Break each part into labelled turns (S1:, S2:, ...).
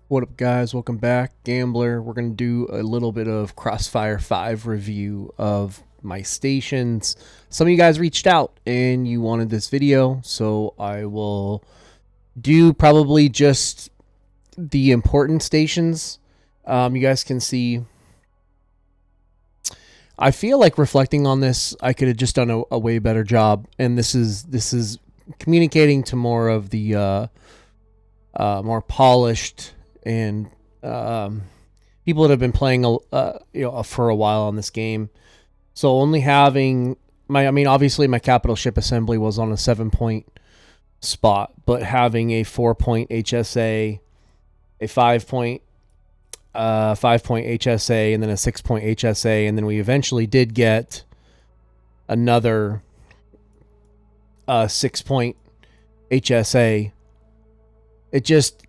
S1: What up, guys? Welcome back, Gambler. We're going to do a little bit of Crossfire 5 review of my stations. Some of you guys reached out and you wanted this video, so I will do probably just the important stations. You guys can see. I feel like reflecting on this, I could have just done a way better job, and this is communicating to more of the more polished and people that have been playing for a while on this game. So only having obviously my capital ship assembly was on a 7-point spot, but having a 4-point HSA, a 5-point 5-point HSA, and then a 6-point HSA, and then we eventually did get another 6-point HSA. It just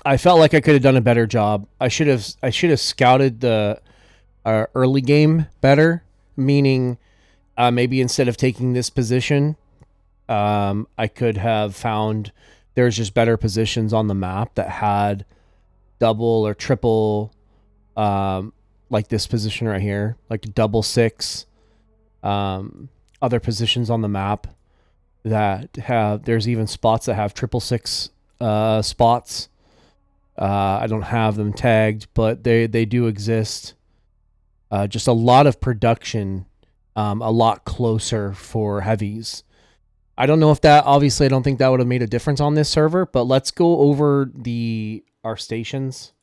S1: I felt like I could have done a better job. I should have scouted the early game better, meaning maybe instead of taking this position, I could have found there's just better positions on the map that had double or triple, like this position right here, like double 6. Other positions on the map that have, there's even spots that have 666 spots. I don't have them tagged, but they do exist. Just a lot of production, a lot closer for heavies. I don't know if that, obviously I don't think that would have made a difference on this server, but let's go over our stations.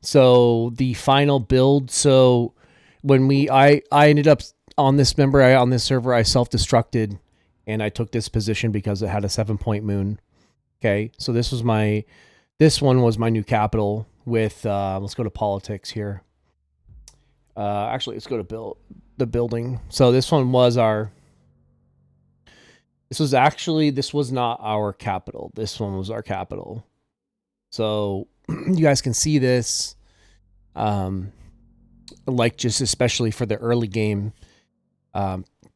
S1: So the final build. So when I ended up on this, on this server, I self-destructed and I took this position because it had a 7-point moon. Okay, so this one was my new capital with, let's go to politics here. Actually, let's go to the building. So this one was this was not our capital. This one was our capital. So you guys can see this, like just especially for the early game,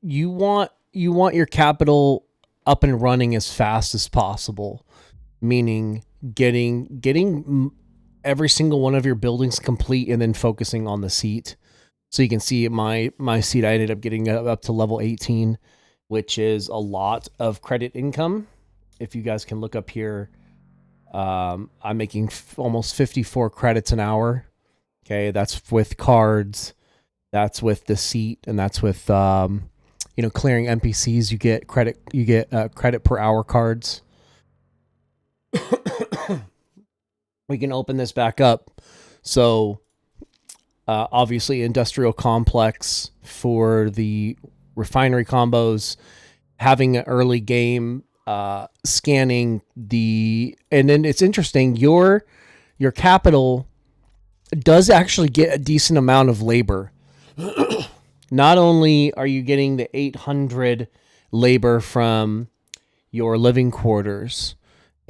S1: you want your capital up and running as fast as possible, meaning getting every single one of your buildings complete and then focusing on the seat. So you can see my seat, I ended up getting up to level 18, which is a lot of credit income. If you guys can look up here, I'm making almost 54 credits an hour. Okay, that's with cards, that's with the seat, and that's with clearing NPCs. You get credit. You get credit per hour cards. We can open this back up. So obviously industrial complex for the refinery combos, having an early game, scanning and then it's interesting, your capital does actually get a decent amount of labor. Not only are you getting the 800 labor from your living quarters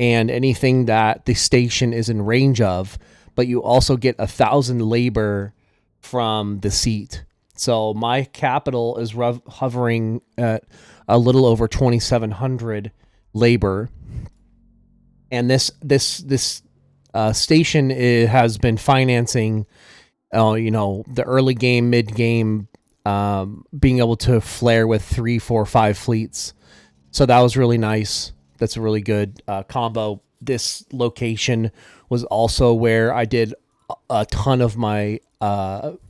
S1: and anything that the station is in range of, but you also get 1,000 labor from the seat. So my capital is hovering at a little over 2,700 labor, and this station has been financing, the early game, mid game, being able to flare with 3, 4, 5 fleets. So that was really nice. That's a really good combo. This location was also where I did a ton of my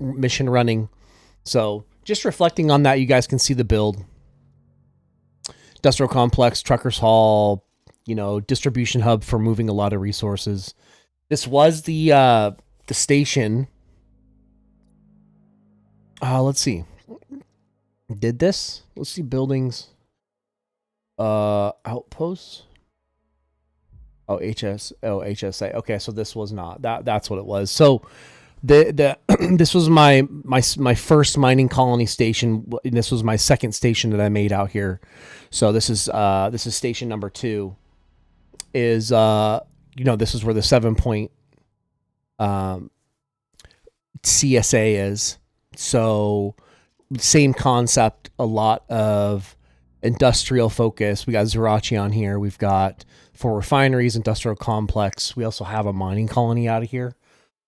S1: mission running. So just reflecting on that, you guys can see the build. Industrial complex, truckers hall, distribution hub for moving a lot of resources. This was the station. Let's see. Did this? Let's see, buildings. Outposts. HSA. Okay, so this was not that. That's what it was. So this was my first mining colony station. This was my second station that I made out here. So this is station number 2. Is this is where the 7-point CSA is. So same concept. A lot of industrial focus. We got Zerachi on here. We've got 4 refineries, industrial complex. We also have a mining colony out of here.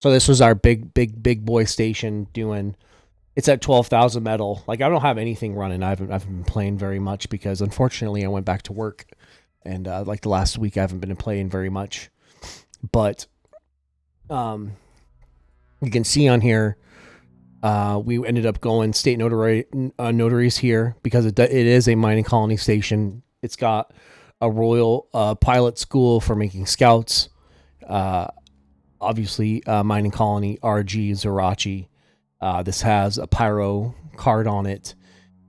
S1: So this was our big boy station doing. It's at 12,000 metal. Like, I don't have anything running. I haven't been playing very much because unfortunately I went back to work, and like the last week I haven't been playing very much. But you can see on here, we ended up going state notaries here because it is a mining colony station. It's got a royal pilot school for making scouts. Obviously, mining colony RG Zerachi. This has a pyro card on it.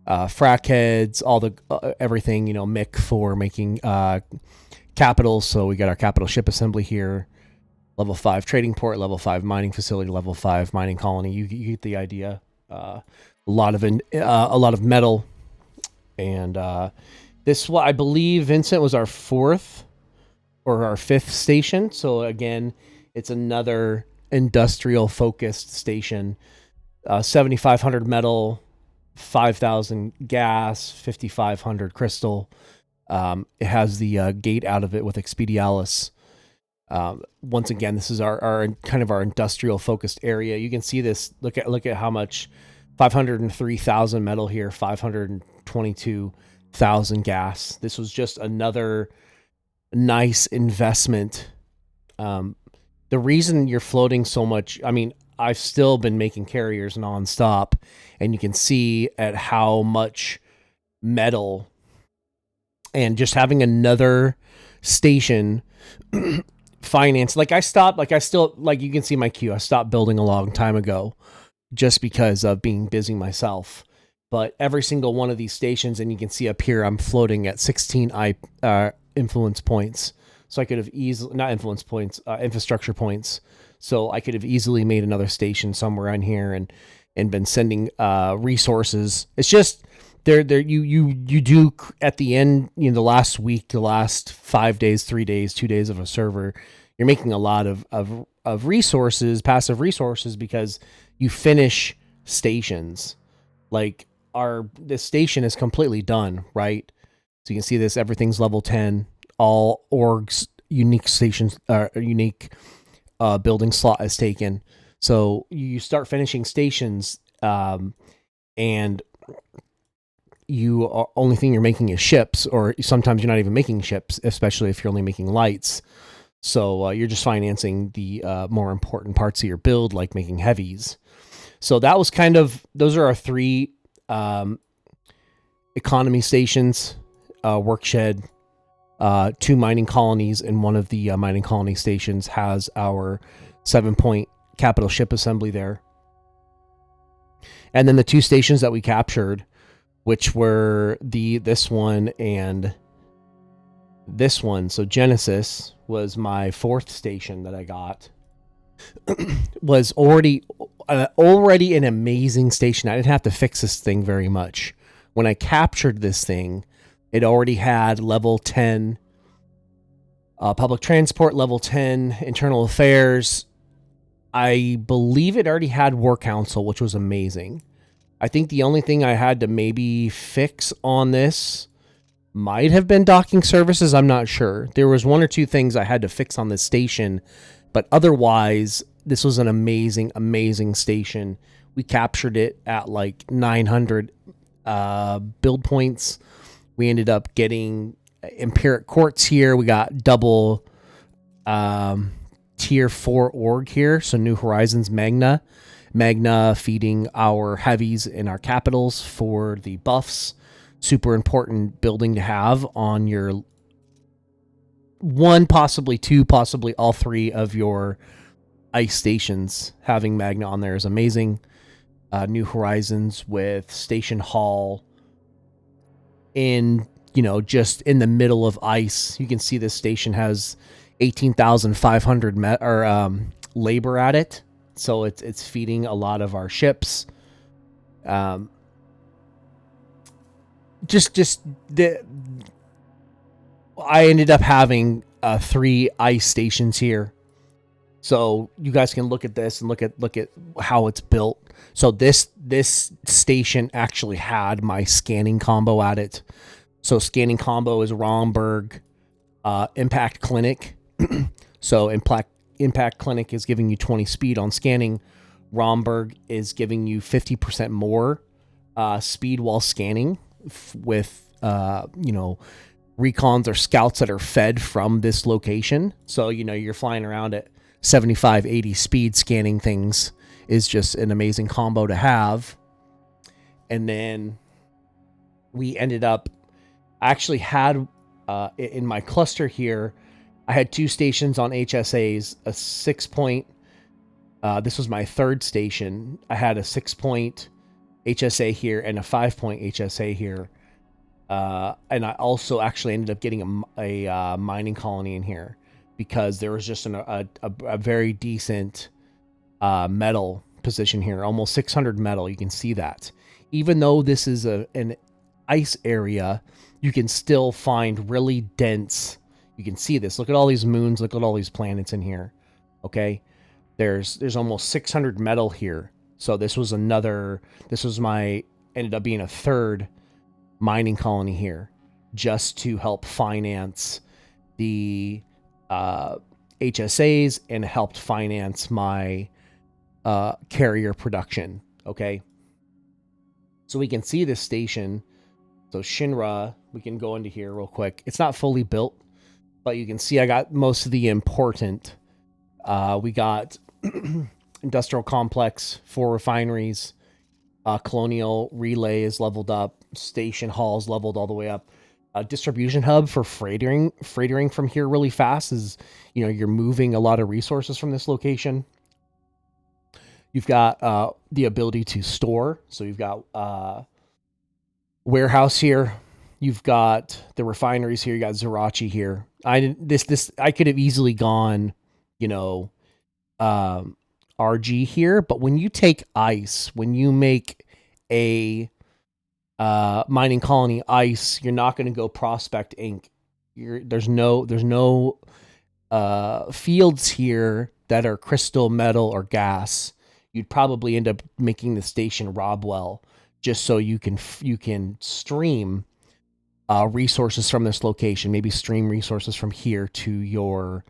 S1: Frac heads, all the everything, MIC for making capitals. So we got our capital ship assembly here. Level 5 trading port, level 5 mining facility, level 5 mining colony. You get the idea. A lot of metal, and this, I believe, Vincent, was our 4th or our 5th station. So again, it's another industrial focused station. 7,500 metal, 5,000 gas, 5,500 crystal. It has the gate out of it with Expedialis. Once again, this is our kind of our industrial focused area. You can see this. Look at how much. 503,000 metal here, 522,000 gas. This was just another nice investment. The reason you're floating so much, I mean, I've still been making carriers nonstop, and you can see at how much metal, and just having another station finance. Like, you can see my queue. I stopped building a long time ago just because of being busy myself. But every single one of these stations, and you can see up here, I'm floating at 16 influence points. So I could have easily, not influence points, infrastructure points. So I could have easily made another station somewhere on here and been sending resources. It's just you do at the end, the last week, the last 5 days, 3 days, 2 days of a server, you're making a lot of resources, passive resources, because you finish stations. Like, this station is completely done, right? So you can see this, everything's level 10, all orgs, unique stations, unique building slot is taken. So you start finishing stations, and only thing you're making is ships, or sometimes you're not even making ships, especially if you're only making lights. So you're just financing the more important parts of your build, like making heavies. So that was those are our 3 economy stations, workshed, 2 mining colonies, and one of the mining colony stations has our 7-point capital ship assembly there. And then the 2 stations that we captured, which were this one and this one. So Genesis was my 4th station that I got. Was already an amazing station. I didn't have to fix this thing very much. When I captured this thing, it already had level 10 public transport, level 10 internal affairs. I believe it already had war council, which was amazing. I think the only thing I had to maybe fix on this might have been docking services. I'm not sure. There was 1 or 2 things I had to fix on this station, but otherwise, this was an amazing station. We captured it at like 900 build points. We ended up getting Empiric Quartz here. We got double tier 4 org here. So New Horizons Magna feeding our heavies and our capitals for the buffs. Super important building to have on your 1, possibly 2, possibly all 3 of your ice stations. Having Magna on there is amazing. New Horizons with Station Hall in, just in the middle of ice. You can see this station has 18,500 labor at it. So it's feeding a lot of our ships. I ended up having 3 ice stations here. So you guys can look at this and look at how it's built. So this station actually had my scanning combo at it. So scanning combo is Romberg, Impact Clinic. So Impact Clinic is giving you 20 speed on scanning. Romberg is giving you 50% more speed while scanning with, recons or scouts that are fed from this location. So, you're flying around at 75, 80 speed scanning things is just an amazing combo to have. And then we ended up, I actually had in my cluster here, I had 2 stations on HSAs, a 6-point. This was my 3rd station. I had a 6-point HSA here and a 5-point HSA here. And I also actually ended up getting a mining colony in here because there was just a very decent metal position here, almost 600 metal. You can see that. Even though this is an ice area, you can still find really dense. You can see this. Look at all these moons. Look at all these planets in here. Okay, there's almost 600 metal here. So this was ended up being a 3rd mining colony here, just to help finance the HSAs and helped finance my carrier production. Okay, so we can see this station. So Shinra, we can go into here real quick. It's not fully built, but you can see I got most of the important. We got industrial complex, 4 refineries, colonial relay is leveled up, station halls leveled all the way up. Distribution hub for freightering from here really fast is, you're moving a lot of resources from this location. You've got the ability to store. So you've got warehouse here. You've got the refineries here. You got Zerachi here. I could have easily gone, RG here, but when you take ice, when you make a mining colony ice, you're not going to go prospect ink. There's no fields here that are crystal, metal, or gas. You'd probably end up making the station Robwell, just so you can stream resources from this location. Maybe stream resources from here to your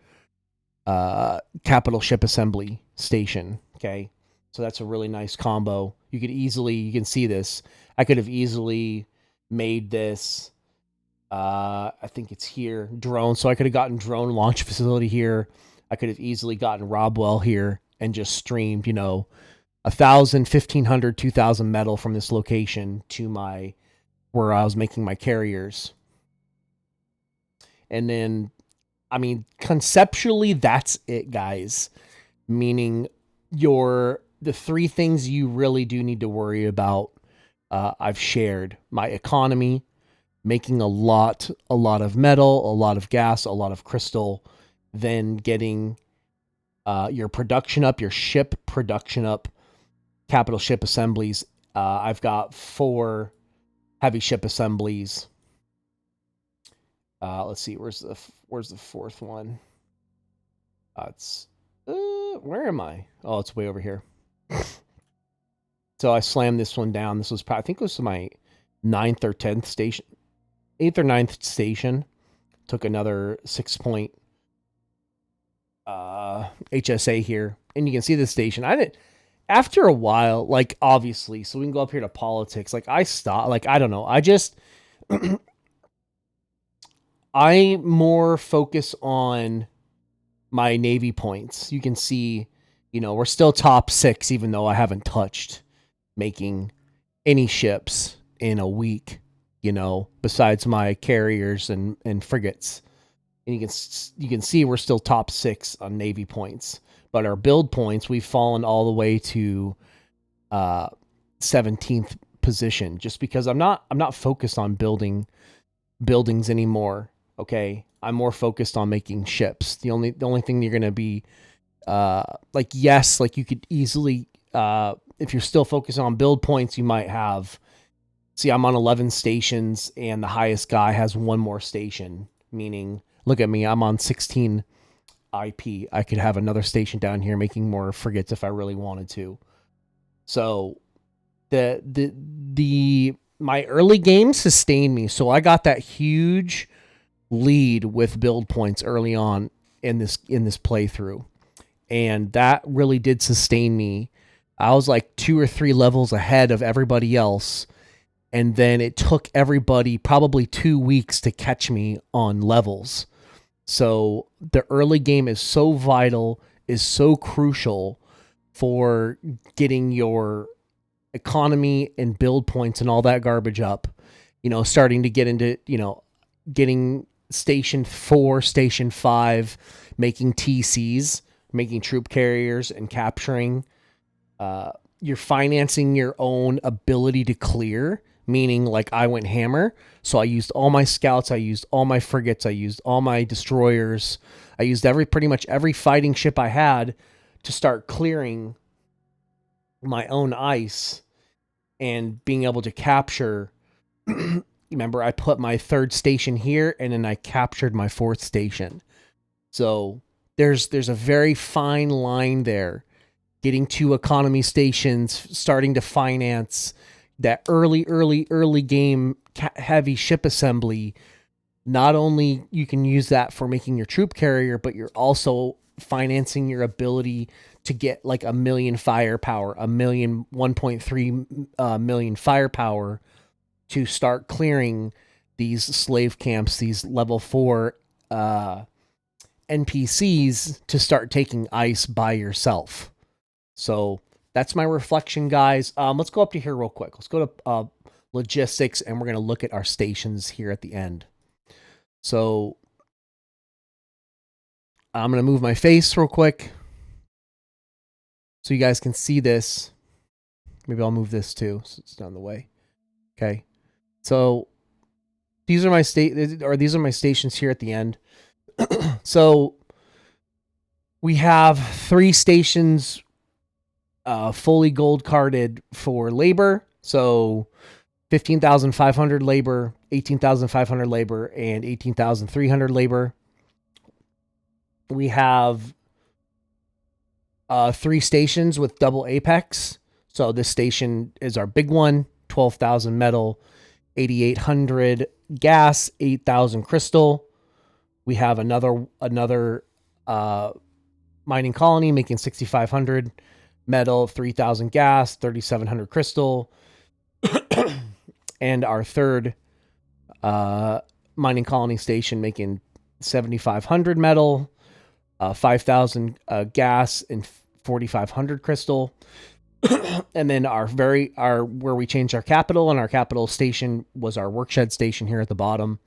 S1: capital ship assembly station. Okay, so that's a really nice combo. You can see this. I could have easily made this. I think it's here, drone. So I could have gotten drone launch facility here. I could have easily gotten Robwell here and just streamed, 1,000, 1,500, 2,000 metal from this location to where I was making my carriers. And then, conceptually, that's it, guys. Meaning the 3 things you really do need to worry about, I've shared. My economy, making a lot of metal, a lot of gas, a lot of crystal, then getting your production up, your ship production up, capital ship assemblies. I've got 4 heavy ship assemblies. Let's see, where's the 4th one? Where am I? Oh, it's way over here. So I slammed this one down. This was I think it was my 9th or 10th station, 8th or 9th station. Took another 6-point HSA here, and you can see the station. After a while, obviously, so we can go up here to politics. I stopped. I don't know. I more focus on my Navy points. You can see, we're still top 6, even though I haven't touched making any ships in a week, besides my carriers and frigates. And you can see we're still top 6 on Navy points, but our build points, we've fallen all the way to 17th position, just because I'm not focused on building buildings anymore. Okay, I'm more focused on making ships. The only thing you're gonna be you could easily if you're still focusing on build points, you might have. See, I'm on 11 stations, and the highest guy has 1 more station. Meaning, look at me, I'm on 16 IP. I could have another station down here making more frigates if I really wanted to. So the my early game sustained me. So I got that huge lead with build points early on in this playthrough, and that really did sustain me. I was like 2 or 3 levels ahead of everybody else, and then it took everybody probably 2 weeks to catch me on levels. So the early game is so vital, is so crucial for getting your economy and build points and all that garbage up. Starting to get into, getting station 4, station 5, making TCs, making troop carriers, and capturing. You're financing your own ability to clear, meaning like I went hammer. So I used all my scouts, I used all my frigates, I used all my destroyers, I used pretty much every fighting ship I had to start clearing my own ice and being able to capture. Remember, I put my 3rd station here, and then I captured my 4th station. So there's a very fine line there. Getting 2 economy stations, starting to finance that early game heavy ship assembly. Not only you can use that for making your troop carrier, but you're also financing your ability to get like 1 million firepower, 1.3 million firepower to start clearing these slave camps, these level 4 NPCs, to start taking ice by yourself. So that's my reflection, guys. Let's go up to here real quick. Let's go to logistics, and we're going to look at our stations here at the end. So I'm going to move my face real quick so you guys can see this. Maybe I'll move this too, so it's down the way. Okay. So these are my stations here at the end. So we have 3 stations fully gold carded for labor. So 15,500 labor, 18,500 labor, and 18,300 labor. We have 3 stations with double apex. So this station is our big one, 12,000 metal, 8,800 gas, 8,000 crystal. We have another mining colony making 6,500 metal, 3,000 gas, 3,700 crystal. And our 3rd mining colony station making 7,500 metal, 5,000 gas, and 4,500 crystal. And then our where we changed our capital, and our capital station was our workshed station here at the bottom.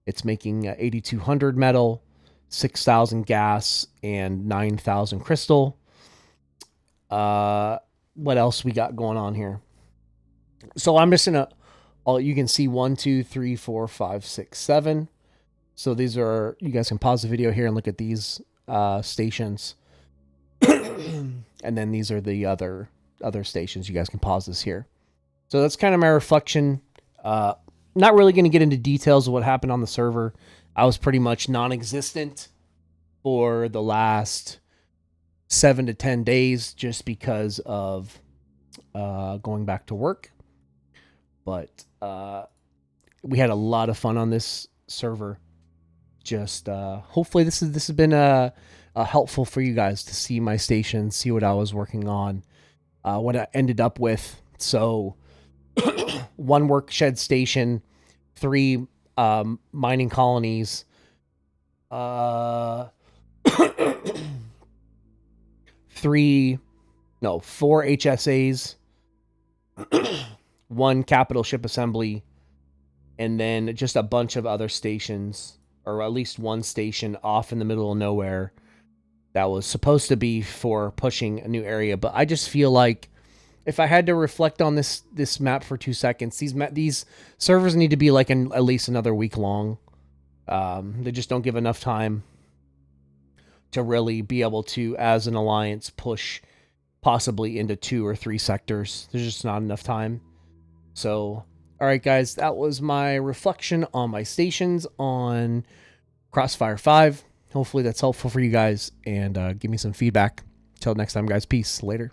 S1: It's making 8,200 metal, 6,000 gas, and 9,000 crystal. What else we got going on here? So I'm just gonna, you can see 1, 2, 3, 4, 5, 6, 7. So these are, you guys can pause the video here and look at these stations. And then these are the other stations. You guys can pause this here. So that's kind of my reflection. Not really going to get into details of what happened on the server. I was pretty much non-existent for the last 7 to 10 days just because of going back to work. But we had a lot of fun on this server. Just hopefully this has been helpful for you guys to see my station, see what I was working on, what I ended up with. So 1 workshed station, 3 mining colonies, 4 HSAs, 1 capital ship assembly, and then just a bunch of other stations, or at least 1 station off in the middle of nowhere that was supposed to be for pushing a new area. But I just feel like if I had to reflect on this map for 2 seconds, these servers need to be like at least another week long. They just don't give enough time to really be able to, as an alliance, push possibly into 2 or 3 sectors. There's just not enough time. So, all right, guys, that was my reflection on my stations on Crossfire 5. Hopefully that's helpful for you guys, and give me some feedback. Till next time, guys. Peace. Later.